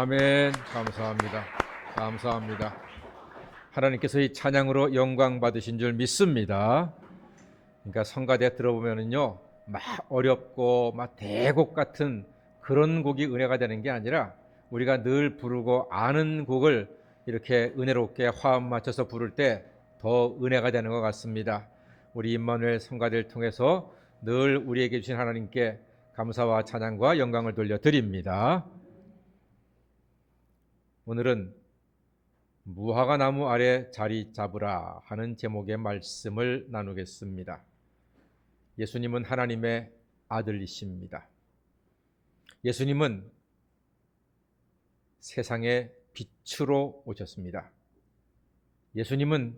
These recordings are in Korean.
아멘. 감사합니다. 감사합니다. 하나님께서 이 찬양으로 영광 받으신 줄 믿습니다. 그러니까 성가대 들어보면은요, 막 어렵고 막 대곡 같은 그런 곡이 은혜가 되는 게 아니라 우리가 늘 부르고 아는 곡을 이렇게 은혜롭게 화음 맞춰서 부를 때 더 은혜가 되는 것 같습니다. 우리 임마누엘 성가대를 통해서 늘 우리에게 주신 하나님께 감사와 찬양과 영광을 돌려드립니다. 오늘은 무화과 나무 아래 자리 잡으라 하는 제목의 말씀을 나누겠습니다. 예수님은 하나님의 아들이십니다. 예수님은 세상의 빛으로 오셨습니다. 예수님은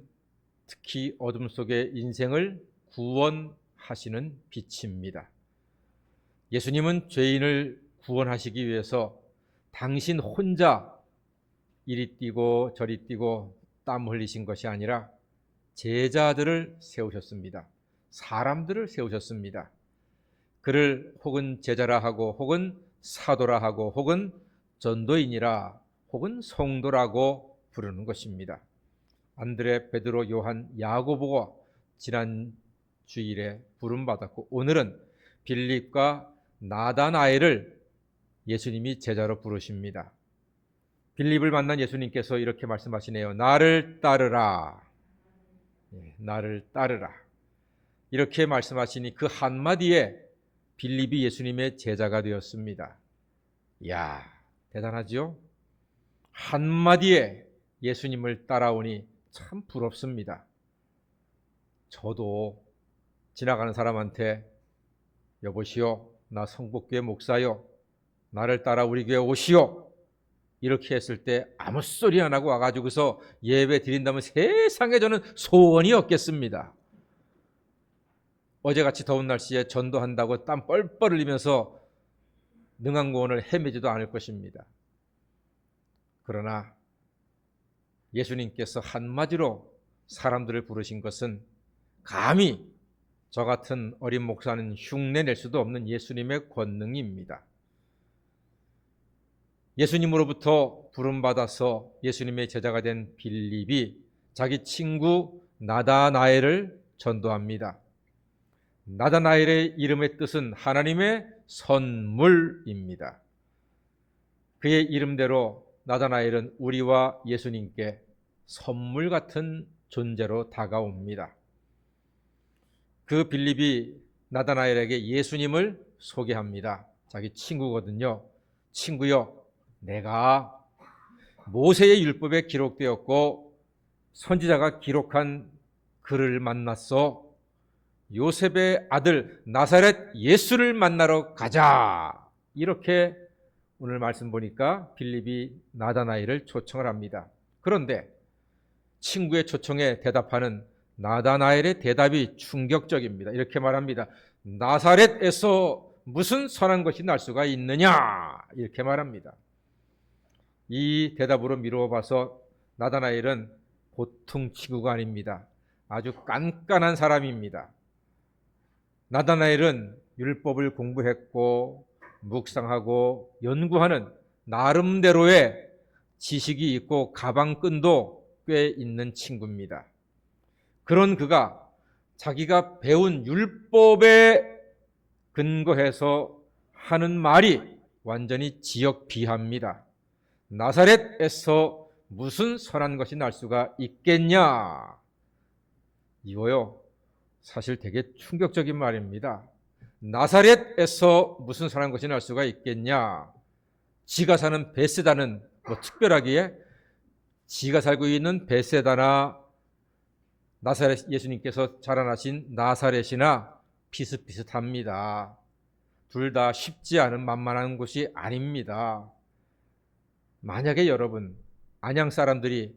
특히 어둠 속의 인생을 구원하시는 빛입니다. 예수님은 죄인을 구원하시기 위해서 당신 혼자 이리 뛰고 저리 뛰고 땀 흘리신 것이 아니라 제자들을 세우셨습니다. 사람들을 세우셨습니다. 그를 혹은 제자라 하고 혹은 사도라 하고 혹은 전도인이라 혹은 성도라고 부르는 것입니다. 안드레, 베드로, 요한, 야고보가 지난 주일에 부름받았고 오늘은 빌립과 나다나엘을 예수님이 제자로 부르십니다. 빌립을 만난 예수님께서 이렇게 말씀하시네요. 나를 따르라. 나를 따르라. 이렇게 말씀하시니 그 한마디에 빌립이 예수님의 제자가 되었습니다. 이야, 대단하죠? 한마디에 예수님을 따라오니 참 부럽습니다. 저도 지나가는 사람한테 여보시오, 나 성북교회 목사요. 나를 따라 우리 교회 오시오. 이렇게 했을 때 아무 소리 안 하고 와가지고서 예배 드린다면 세상에 저는 소원이 없겠습니다. 어제같이 더운 날씨에 전도한다고 땀 뻘뻘 흘리면서 능한공원을 헤매지도 않을 것입니다. 그러나 예수님께서 한마디로 사람들을 부르신 것은 감히 저 같은 어린 목사는 흉내낼 수도 없는 예수님의 권능입니다. 예수님으로부터 부름받아서 예수님의 제자가 된 빌립이 자기 친구 나다나엘을 전도합니다. 나다나엘의 이름의 뜻은 하나님의 선물입니다. 그의 이름대로 나다나엘은 우리와 예수님께 선물 같은 존재로 다가옵니다. 그 빌립이 나다나엘에게 예수님을 소개합니다. 자기 친구거든요. 친구요, 내가 모세의 율법에 기록되었고 선지자가 기록한 글을 만났어. 요셉의 아들 나사렛 예수를 만나러 가자. 이렇게 오늘 말씀 보니까 빌립이 나다나엘을 초청을 합니다. 그런데 친구의 초청에 대답하는 나다나엘의 대답이 충격적입니다. 이렇게 말합니다. 나사렛에서 무슨 선한 것이 날 수가 있느냐? 이렇게 말합니다. 이 대답으로 미루어 봐서 나다나엘은 보통 친구가 아닙니다. 아주 깐깐한 사람입니다. 나다나엘은 율법을 공부했고 묵상하고 연구하는 나름대로의 지식이 있고 가방끈도 꽤 있는 친구입니다. 그런 그가 자기가 배운 율법에 근거해서 하는 말이 완전히 지역비하입니다. 나사렛에서 무슨 선한 것이 날 수가 있겠냐? 이거요, 사실 되게 충격적인 말입니다. 나사렛에서 무슨 선한 것이 날 수가 있겠냐? 지가 사는 베세다는 뭐 특별하기에 지가 살고 있는 베세다나 나사렛 예수님께서 자라나신 나사렛이나 비슷비슷합니다. 둘 다 쉽지 않은 만만한 곳이 아닙니다. 만약에 여러분 안양 사람들이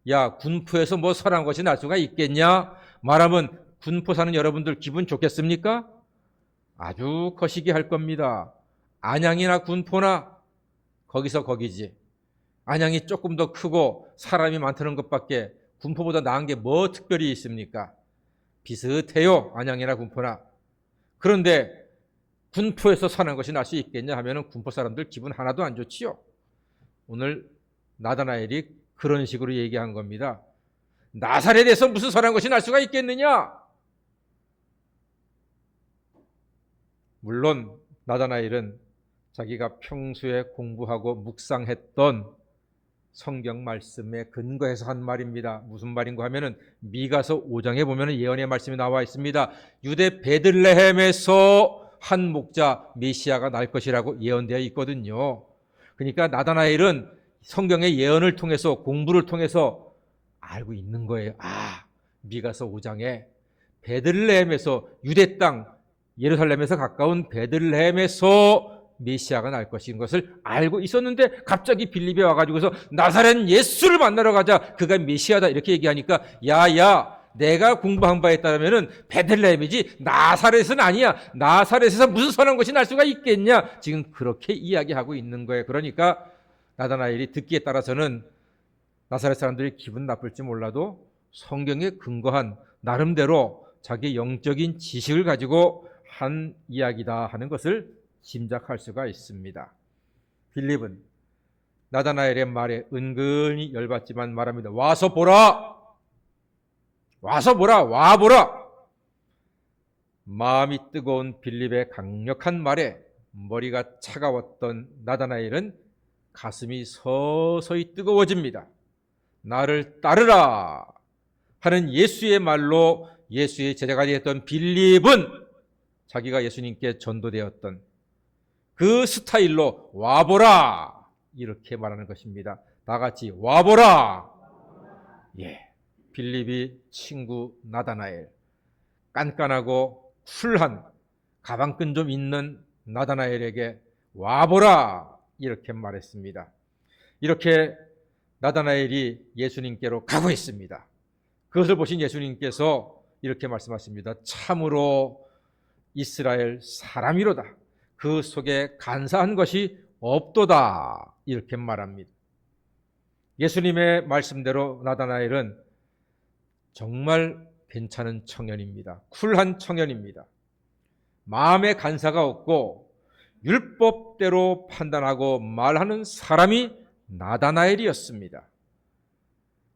야 군포에서 뭐 선한 것이 날 수가 있겠냐 말하면 군포 사는 여러분들 기분 좋겠습니까? 아주 거시기 할 겁니다. 안양이나 군포나 거기서 거기지. 안양이 조금 더 크고 사람이 많다는 것밖에 군포보다 나은 게 뭐 특별히 있습니까? 비슷해요. 안양이나 군포나. 그런데 군포에서 선한 것이 날 수 있겠냐 하면 군포 사람들 기분 하나도 안 좋지요. 오늘 나다나엘이 그런 식으로 얘기한 겁니다. 나사렛에서 무슨 선한 것이 날 수가 있겠느냐? 물론 나다나엘은 자기가 평소에 공부하고 묵상했던 성경 말씀에 근거해서 한 말입니다. 무슨 말인가 하면은 미가서 5장에 보면 예언의 말씀이 나와 있습니다. 유대 베들레헴에서 한 목자 메시아가 날 것이라고 예언되어 있거든요. 그러니까 나다나엘은 성경의 예언을 통해서 공부를 통해서 알고 있는 거예요. 미가서 5장에 베들레헴에서 유대 땅 예루살렘에서 가까운 베들레헴에서 메시아가 날 것인 것을 알고 있었는데 갑자기 빌립에 와가지고서 나사렛 예수를 만나러 가자, 그가 메시아다 이렇게 얘기하니까 야야, 내가 공부한 바에 따르면 베들레헴이지 나사렛은 아니야. 나사렛에서 무슨 선한 것이 날 수가 있겠냐. 지금 그렇게 이야기하고 있는 거예요. 그러니까 나다나엘이 듣기에 따라서는 나사렛 사람들이 기분 나쁠지 몰라도 성경에 근거한 나름대로 자기 영적인 지식을 가지고 한 이야기다 하는 것을 짐작할 수가 있습니다. 빌립은 나다나엘의 말에 은근히 열받지만 말합니다. 와서 보라! 와서 보라! 와보라! 마음이 뜨거운 빌립의 강력한 말에 머리가 차가웠던 나다나엘은 가슴이 서서히 뜨거워집니다. 나를 따르라 하는 예수의 말로 예수의 제자가 되었던 빌립은 자기가 예수님께 전도되었던 그 스타일로 와보라 이렇게 말하는 것입니다. 다 같이 와보라. 빌립이 친구 나다나엘, 깐깐하고 쿨한 가방끈 좀 있는 나다나엘에게 와보라 이렇게 말했습니다. 이렇게 나다나엘이 예수님께로 가고 있습니다. 그것을 보신 예수님께서 이렇게 말씀하십니다. 참으로 이스라엘 사람이로다. 그 속에 간사한 것이 없도다. 이렇게 말합니다. 예수님의 말씀대로 나다나엘은 정말 괜찮은 청년입니다. 쿨한 청년입니다. 마음에 간사가 없고 율법대로 판단하고 말하는 사람이 나다나엘이었습니다.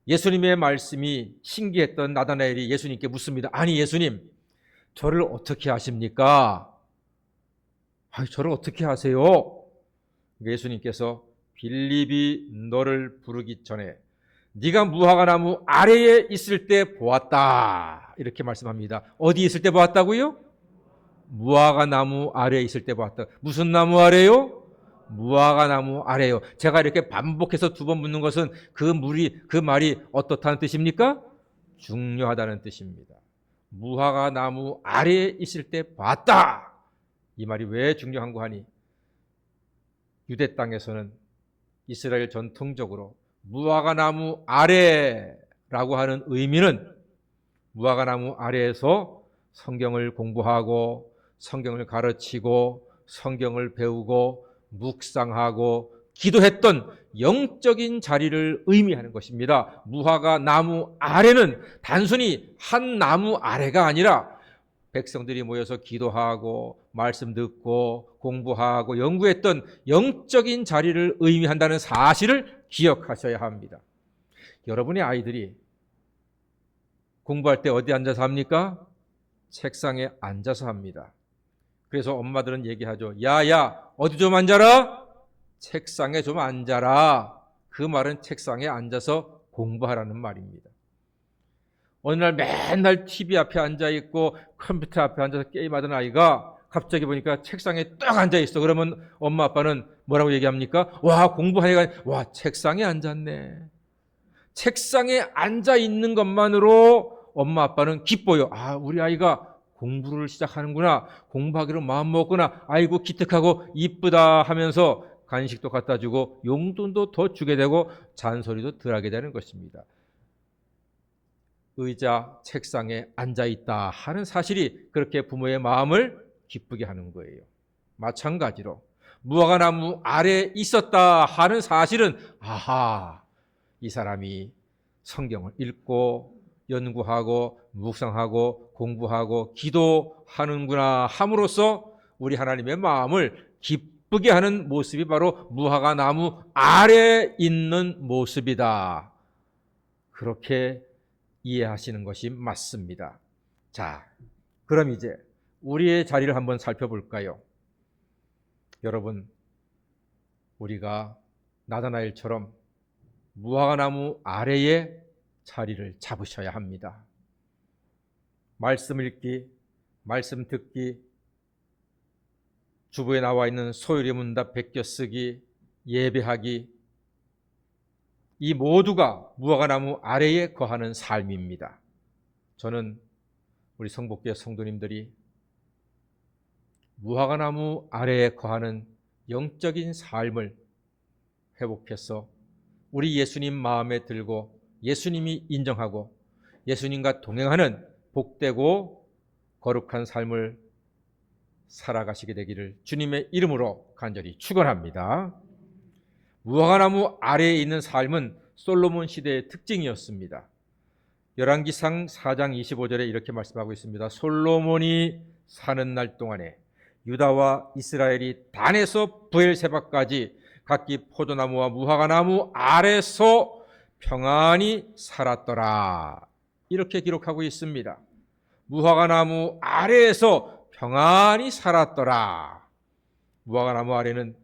예수님의 말씀이 신기했던 나다나엘이 예수님께 묻습니다. 아니 예수님, 저를 어떻게 아십니까? 저를 어떻게 아세요? 예수님께서 빌립이 너를 부르기 전에 네가 무화과나무 아래에 있을 때 보았다 이렇게 말씀합니다. 어디 있을 때 보았다고요? 무화과나무 아래에 있을 때 보았다. 무슨 나무 아래요? 무화과나무 아래요. 제가 이렇게 반복해서 2번 묻는 것은 그 말이 어떻다는 뜻입니까? 중요하다는 뜻입니다. 무화과나무 아래에 있을 때 봤다. 이 말이 왜 중요한가 하니 유대 땅에서는 이스라엘 전통적으로 무화과나무 아래라고 하는 의미는 무화과나무 아래에서 성경을 공부하고 성경을 가르치고 성경을 배우고 묵상하고 기도했던 영적인 자리를 의미하는 것입니다. 무화과나무 아래는 단순히 한 나무 아래가 아니라 백성들이 모여서 기도하고 말씀 듣고 공부하고 연구했던 영적인 자리를 의미한다는 사실을 기억하셔야 합니다. 여러분의 아이들이 공부할 때 어디 앉아서 합니까? 책상에 앉아서 합니다. 그래서 엄마들은 얘기하죠. 야야, 어디 좀 앉아라? 책상에 좀 앉아라. 그 말은 책상에 앉아서 공부하라는 말입니다. 어느 날 맨날 TV 앞에 앉아있고 컴퓨터 앞에 앉아서 게임하던 아이가 갑자기 보니까 책상에 딱 앉아있어. 그러면 엄마 아빠는 뭐라고 얘기합니까? 와, 공부하니까 와, 책상에 앉았네. 책상에 앉아있는 것만으로 엄마 아빠는 기뻐요. 우리 아이가 공부를 시작하는구나. 공부하기로 마음먹었구나. 아이고 기특하고 이쁘다 하면서 간식도 갖다 주고 용돈도 더 주게 되고 잔소리도 덜 하게 되는 것입니다. 의자, 책상에 앉아있다 하는 사실이 그렇게 부모의 마음을 기쁘게 하는 거예요. 마찬가지로 무화과나무 아래에 있었다 하는 사실은 이 사람이 성경을 읽고 연구하고 묵상하고 공부하고 기도하는구나 함으로써 우리 하나님의 마음을 기쁘게 하는 모습이 바로 무화과 나무 아래에 있는 모습이다. 그렇게 이해하시는 것이 맞습니다. 자, 그럼 이제 우리의 자리를 한번 살펴볼까요? 여러분, 우리가 나다나엘처럼 무화과 나무 아래에 자리를 잡으셔야 합니다. 말씀 읽기, 말씀 듣기, 주부에 나와 있는 소율의 문답 베껴 쓰기, 예배하기, 이 모두가 무화과 나무 아래에 거하는 삶입니다. 저는 우리 성복교회 성도님들이 무화과 나무 아래에 거하는 영적인 삶을 회복해서 우리 예수님 마음에 들고 예수님이 인정하고 예수님과 동행하는 복되고 거룩한 삶을 살아가시게 되기를 주님의 이름으로 간절히 축원합니다. 무화과 나무 아래에 있는 삶은 솔로몬 시대의 특징이었습니다. 열왕기상 4장 25절에 이렇게 말씀하고 있습니다. 솔로몬이 사는 날 동안에 유다와 이스라엘이 단에서 브엘세바까지 각기 포도나무와 무화과 나무 아래서 평안히 살았더라. 이렇게 기록하고 있습니다. 무화과 나무 아래에서 평안히 살았더라. 무화과 나무 아래는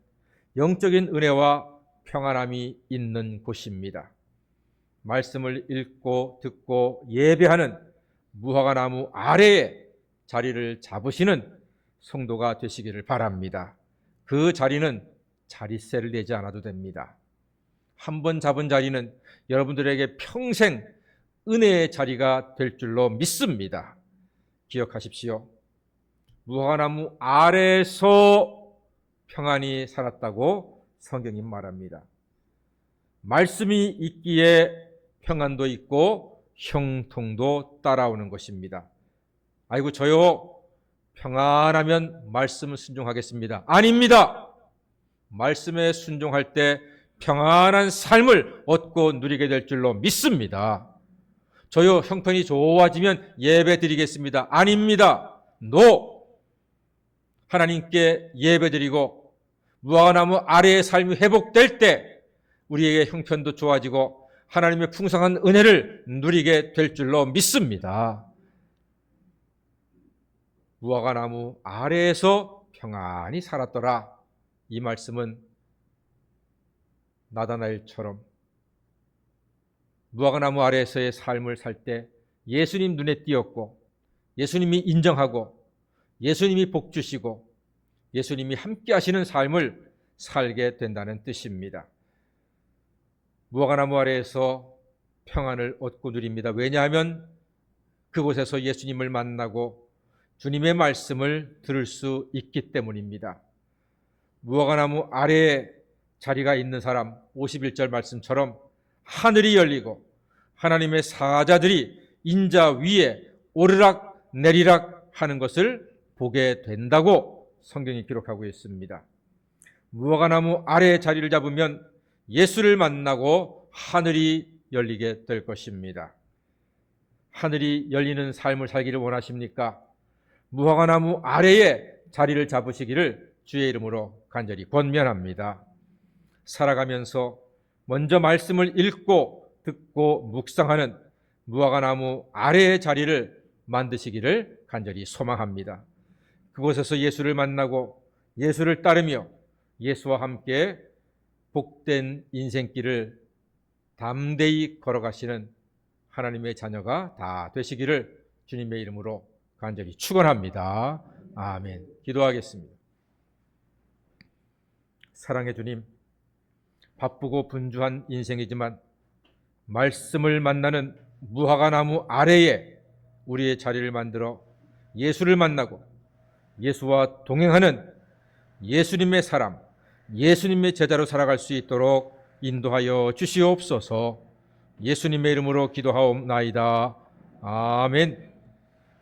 영적인 은혜와 평안함이 있는 곳입니다. 말씀을 읽고 듣고 예배하는 무화과 나무 아래에 자리를 잡으시는 성도가 되시기를 바랍니다. 그 자리는 자릿세를 내지 않아도 됩니다. 한번 잡은 자리는 여러분들에게 평생 은혜의 자리가 될 줄로 믿습니다. 기억하십시오. 무화과 나무 아래에서 평안히 살았다고 성경이 말합니다. 말씀이 있기에 평안도 있고 형통도 따라오는 것입니다. 아이고 저요 평안하면 말씀을 순종하겠습니다. 아닙니다. 말씀에 순종할 때 평안한 삶을 얻고 누리게 될 줄로 믿습니다. 저요 형편이 좋아지면 예배 드리겠습니다. 아닙니다. 노! 하나님께 예배 드리고 무화과 나무 아래의 삶이 회복될 때 우리에게 형편도 좋아지고 하나님의 풍성한 은혜를 누리게 될 줄로 믿습니다. 무화과 나무 아래에서 평안히 살았더라. 이 말씀은 나다나엘처럼 무화과 나무 아래에서의 삶을 살 때 예수님 눈에 띄었고 예수님이 인정하고 예수님이 복 주시고 예수님이 함께 하시는 삶을 살게 된다는 뜻입니다. 무화과 나무 아래에서 평안을 얻고 누립니다. 왜냐하면 그곳에서 예수님을 만나고 주님의 말씀을 들을 수 있기 때문입니다. 무화과 나무 아래에 자리가 있는 사람 51절 말씀처럼 하늘이 열리고 하나님의 사자들이 인자 위에 오르락 내리락 하는 것을 보게 된다고 성경이 기록하고 있습니다. 무화과 나무 아래에 자리를 잡으면 예수를 만나고 하늘이 열리게 될 것입니다. 하늘이 열리는 삶을 살기를 원하십니까? 무화과 나무 아래에 자리를 잡으시기를 주의 이름으로 간절히 권면합니다. 살아가면서 먼저 말씀을 읽고 듣고 묵상하는 무화과 나무 아래의 자리를 만드시기를 간절히 소망합니다. 그곳에서 예수를 만나고 예수를 따르며 예수와 함께 복된 인생길을 담대히 걸어가시는 하나님의 자녀가 다 되시기를 주님의 이름으로 간절히 축원합니다. 아멘. 기도하겠습니다. 사랑의 주님, 바쁘고 분주한 인생이지만 말씀을 만나는 무화과 나무 아래에 우리의 자리를 만들어 예수를 만나고 예수와 동행하는 예수님의 사람, 예수님의 제자로 살아갈 수 있도록 인도하여 주시옵소서. 예수님의 이름으로 기도하옵나이다. 아멘.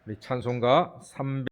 우리 찬송가 300